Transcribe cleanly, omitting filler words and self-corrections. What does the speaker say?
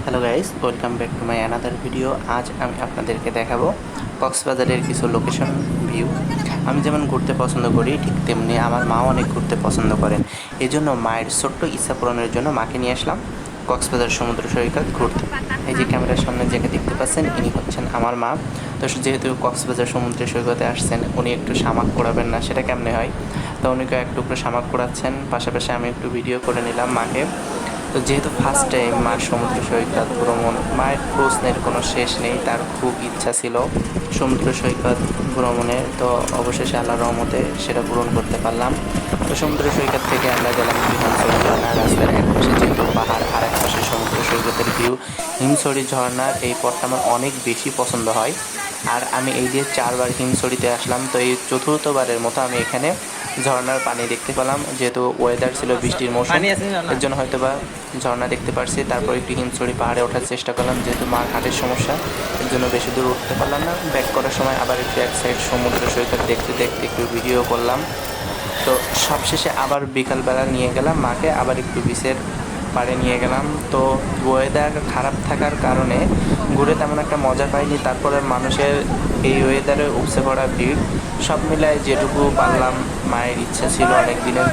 Hello guys, welcome back to my another video. আজ আমি আপনাদেরকে দেখাবো কক্সবাজারের কিছু লোকেশন ভিউ। আমি যেমন ঘুরতে পছন্দ করি, ঠিক তেমনি আমার মাও অনেক ঘুরতে পছন্দ করেন। এই জন্য মায়ের ছোট্ট ইচ্ছা পূরণের জন্য মাকে নিয়ে আসলাম কক্সবাজার সমুদ্র সৈকত ঘুরতে। এই যে ক্যামেরার সামনে যাকে দেখতে পাচ্ছেন, ইনি হচ্ছেন আমার মা। তো যেহেতু কক্সবাজার সমুদ্র সৈকতে আসছেন, উনি একটু শামাক পোড়াবেন না, সেটা কেমনে হয়? তো উনিকে এক টুকরো শামাক পোড়াচ্ছেন, পাশাপাশি আমি একটু ভিডিও করে নিলাম মাকে। তো যেহেতু ফার্স্ট টাইম মা সমুদ্র সৈকত ভ্রমণ, মায়ের প্রশ্নের কোনো শেষ নেই, তার খুব ইচ্ছা ছিল সমুদ্র সৈকত ভ্রমণের। তো অবশেষে আল্লাহর রহমতে সেটা পূরণ করতে পারলাম। তো সমুদ্র সৈকত থেকে আমরা গেলাম একটু হিমছড়ি ঝর্ণা। রাস্তার এক পাশে যেহেতু পাহাড়, আর এক পাশে সমুদ্র সৈকতের ভিউ। হিমছড়ি ঝর্ণার এই পথটা আমার অনেক বেশি পছন্দ হয়, আর আমি এই দিয়ে 4বার হিমছড়িতে আসলাম। তো এই চতুর্থবারের মতো আমি এখানে ঝর্ণার পানি দেখতে পেলাম। যেহেতু ওয়েদার ছিল বৃষ্টির মৌসুম, এর জন্য হয়তো বা ঝর্ণা দেখতে পারছি। তারপর একটু হিমছড়ি পাহাড়ে ওঠার চেষ্টা করলাম, যেহেতু মার হাটের সমস্যা, এর জন্য বেশি দূর উঠতে পারলাম না। ব্যাক করার সময় আবার একটু এক সাইড সমুদ্র সৈকত দেখতে দেখতে একটু ভিডিও করলাম। তো সবশেষে আবার বিকালবেলা নিয়ে গেলাম মাকে, আবার একটু বিচের পাড়ে নিয়ে গেলাম। তো ওয়েদার খারাপ থাকার কারণে ঘুরে তেমন একটা মজা পাইনি। তারপরে মানুষের এই ওয়েদারে উপচে পড়া ভিড়, সব মিলায় যেটুকু পারলাম, মায়ের ইচ্ছা ছিল অনেক দিনের